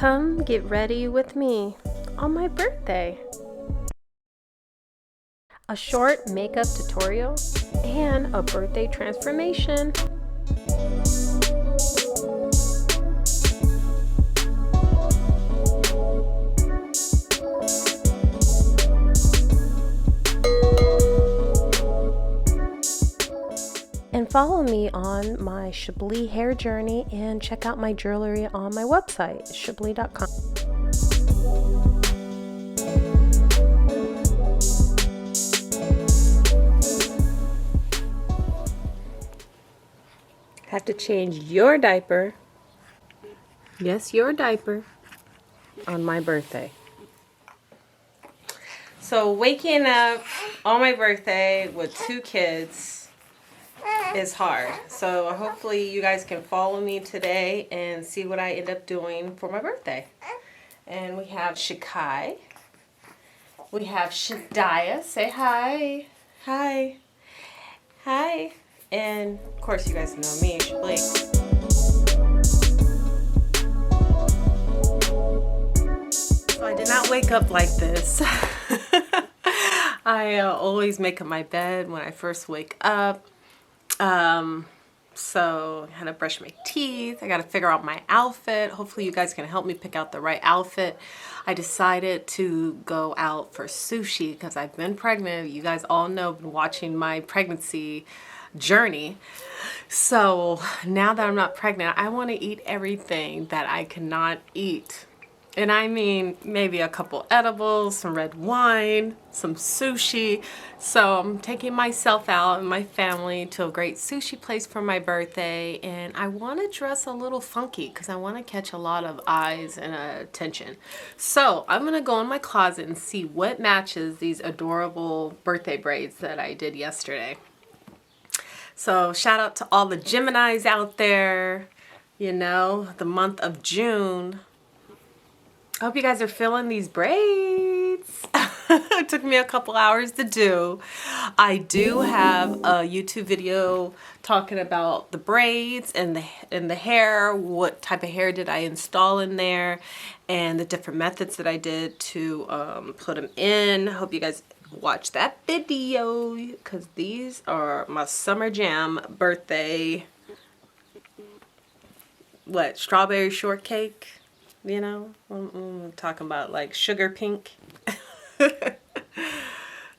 Come get ready with me on my birthday. A short makeup tutorial and a birthday transformation. And follow me on my Chablee hair journey and check out my jewelry on my website, chablee.com. Have to change your diaper. Yes, your diaper on my birthday. So waking up on my birthday with 2 kids is hard. So hopefully you guys can follow me today and see what I end up doing for my birthday. And we have Shikai. We have Shadiah. Say hi. Hi. Hi. And of course you guys know me, Chablee. So I did not wake up like this. I always make up my bed when I first wake up. So I had to brush my teeth. I got to figure out my outfit. Hopefully you guys can help me pick out the right outfit. I decided to go out for sushi because I've been pregnant. You guys all know, I've been watching my pregnancy journey. So now that I'm not pregnant, I want to eat everything that I cannot eat. And I mean, maybe a couple edibles, some red wine, some sushi. So I'm taking myself out and my family to a great sushi place for my birthday. And I want to dress a little funky because I want to catch a lot of eyes and attention. So I'm going to go in my closet and see what matches these adorable birthday braids that I did yesterday. So shout out to all the Geminis out there, you know, the month of June. I hope you guys are feeling these braids. It took me a couple hours to do. I do have a YouTube video talking about the braids and the hair, what type of hair did I install in there, and the different methods that I did to put them in. I hope you guys watch that video because these are my summer jam birthday, strawberry shortcake. You know, I'm talking about like sugar pink,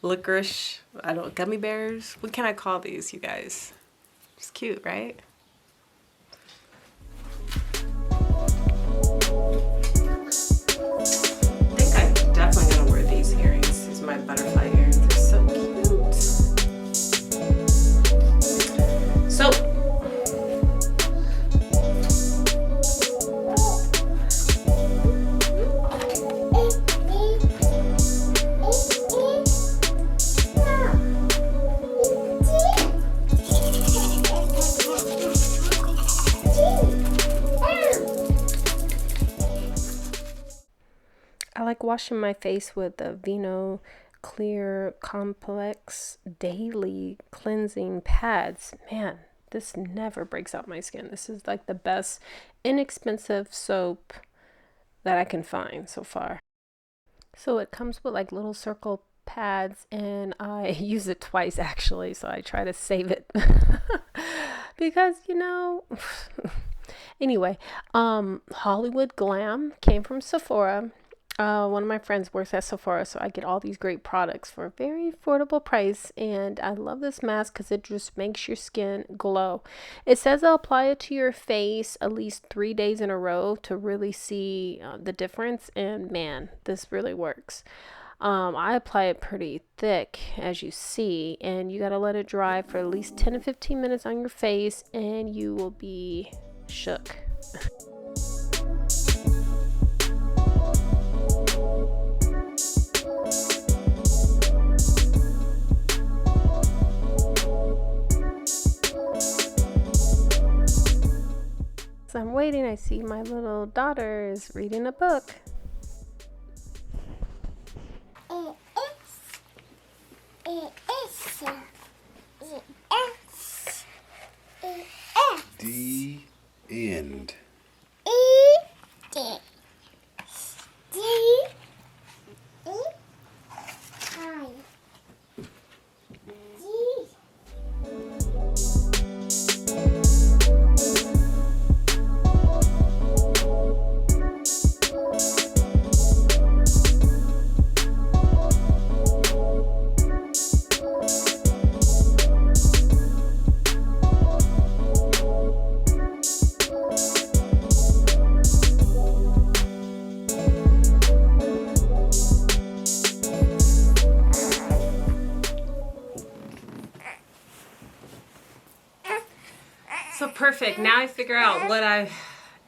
licorice, gummy bears. What can I call these, you guys? It's cute, right? I think I'm definitely gonna wear these earrings. These are my butterfly earrings. They're so cute. So, I like washing my face with the Vino Clear Complex Daily Cleansing Pads. Man, this never breaks out my skin. This is like the best inexpensive soap that I can find so far. So it comes with like little circle pads and I use it twice actually, so I try to save it because, you know, anyway, Hollywood Glam came from Sephora. One of my friends works at Sephora, so I get all these great products for a very affordable price. And I love this mask because it just makes your skin glow. It says I'll apply it to your face at least 3 days in a row to really see the difference. And man, this really works. I apply it pretty thick, as you see, and you got to let it dry for at least 10 to 15 minutes on your face, and you will be shook. So I'm waiting. I see my little daughter is reading a book. The end. perfect. Now I figure out what I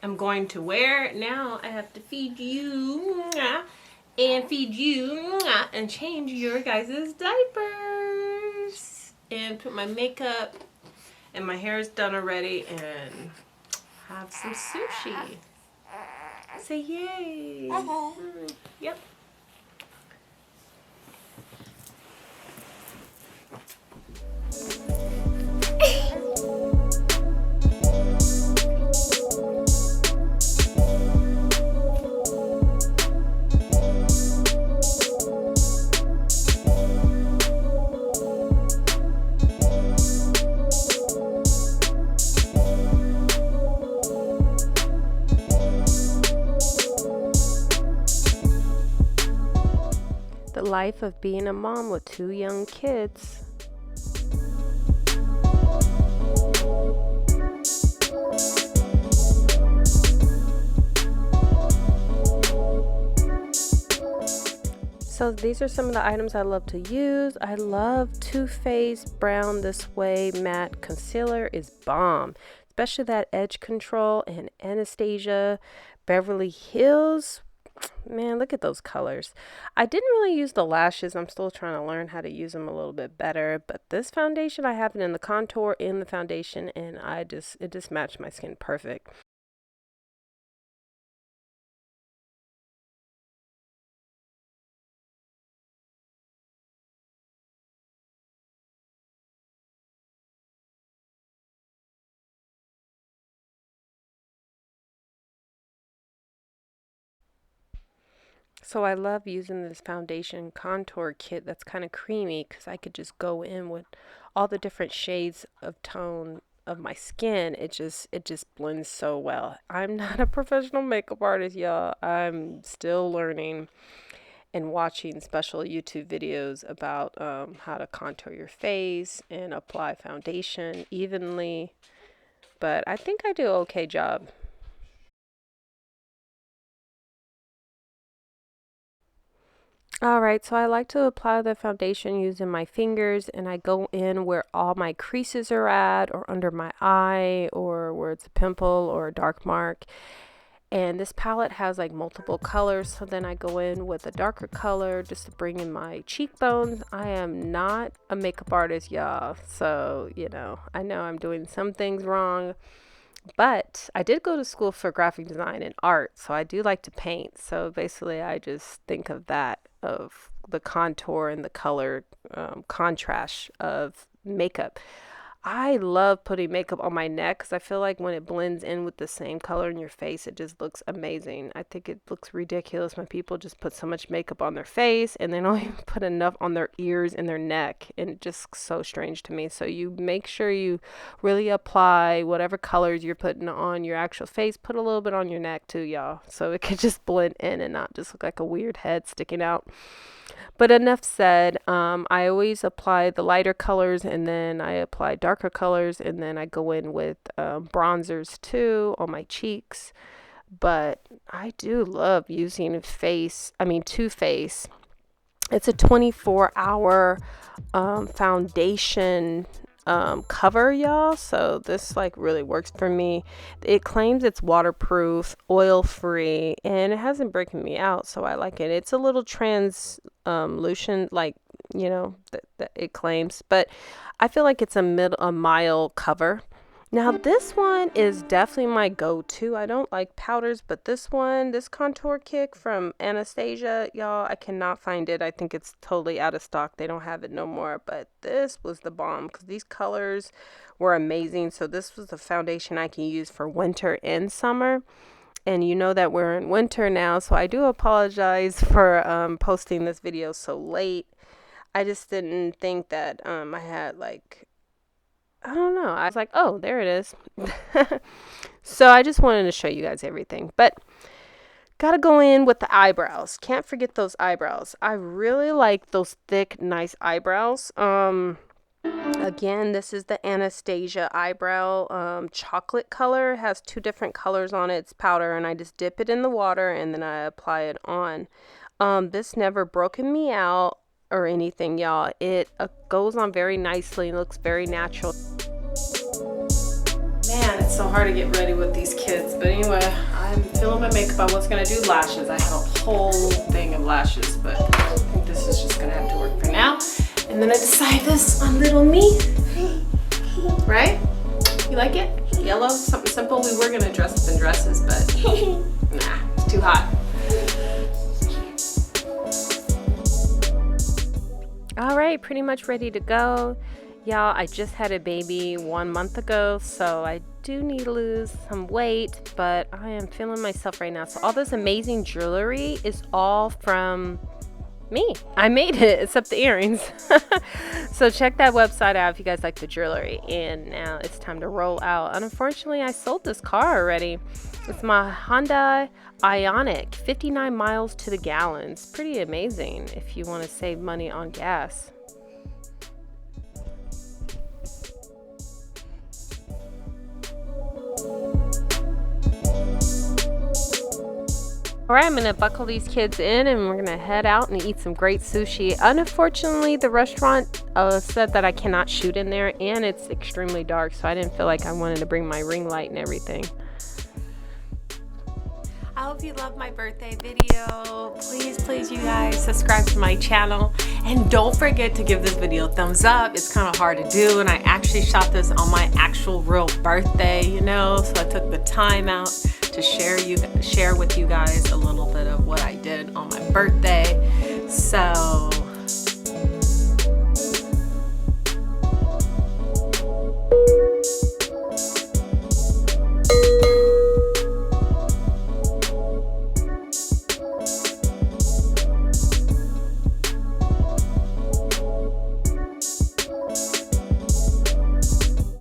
am going to wear. Now I have to feed you and feed you and change your guys' diapers and put my makeup, and my hair is done already, and have some sushi. Say yay. Yep. The life of being a mom with 2 young kids. So these are some of the items I love to use. I love Too Faced Brown This Way Matte Concealer is bomb. Especially that Edge Control and Anastasia Beverly Hills. Man, look at those colors. I didn't really use the lashes. I'm still trying to learn how to use them a little bit better. But this foundation, I have it in the contour, in the foundation, and it just matched my skin perfect. So I love using this foundation contour kit that's kind of creamy because I could just go in with all the different shades of tone of my skin. It just blends so well. I'm not a professional makeup artist, y'all. I'm still learning and watching special YouTube videos about how to contour your face and apply foundation evenly. But I think I do an okay job. Alright, so I like to apply the foundation using my fingers, and I go in where all my creases are at, or under my eye, or where it's a pimple or a dark mark. And this palette has like multiple colors, so then I go in with a darker color just to bring in my cheekbones. I am not a makeup artist, y'all, so I know I'm doing some things wrong. But I did go to school for graphic design and art, so I do like to paint. So basically, I just think of that, of the contour and the color contrast of makeup. I love putting makeup on my neck because I feel like when it blends in with the same color in your face, it just looks amazing. I think it looks ridiculous when people just put so much makeup on their face and they don't even put enough on their ears and their neck. And it just so strange to me. So you make sure you really apply whatever colors you're putting on your actual face. Put a little bit on your neck too, y'all. So it could just blend in and not just look like a weird head sticking out. But enough said. I always apply the lighter colors, and then I apply darker colors, and then I go in with bronzers too on my cheeks. But I do love using Too Faced. It's a 24-hour foundation cover, y'all. So this like really works for me. It claims it's waterproof, oil free, and it hasn't broken me out, so I like it. It's a little translucent, like that it claims, but I feel like it's a mild cover. Now this one is definitely my go-to. I don't like powders, but this contour kit from Anastasia, y'all, I cannot find it. I think it's totally out of stock. They don't have it no more, but this was the bomb because these colors were amazing. So this was the foundation I can use for winter and summer. And you know that we're in winter now, so I do apologize for posting this video so late. I just didn't think that I had I don't know. I was like, oh, there it is. So I just wanted to show you guys everything. But gotta go in with the eyebrows. Can't forget those eyebrows. I really like those thick, nice eyebrows. Again, this is the Anastasia eyebrow chocolate color. It has 2 different colors on it. It's powder, and I just dip it in the water and then I apply it on. This never broken me out or anything, y'all. It goes on very nicely and looks very natural. Man, it's It's so hard to get ready with these kids. But anyway, I'm filling my makeup. I was gonna do lashes. I have a whole thing of lashes, but I think this is just gonna have to work for now. And then I decide this on little me. Right? You like it? Yellow, something simple. We were gonna dress up in dresses, but nah, it's too hot. All right, pretty much ready to go. Y'all, I just had a baby 1 month ago, so I do need to lose some weight, but I am feeling myself right now. So all this amazing jewelry is all from me. I made it, except the earrings. So check that website out if you guys like the jewelry. And now it's time to roll out. And unfortunately, I sold this car already. It's my Honda Ioniq, 59 miles to the gallon. It's pretty amazing if you want to save money on gas. All right, I'm gonna buckle these kids in and we're gonna head out and eat some great sushi. Unfortunately, the restaurant said that I cannot shoot in there and it's extremely dark, so I didn't feel like I wanted to bring my ring light and everything. I hope you love my birthday video. Please, you guys, subscribe to my channel. And don't forget to give this video a thumbs up. It's kind of hard to do, and I actually shot this on my actual real birthday, you know, so I took the time out to share with you guys a little bit of what I did on my birthday. So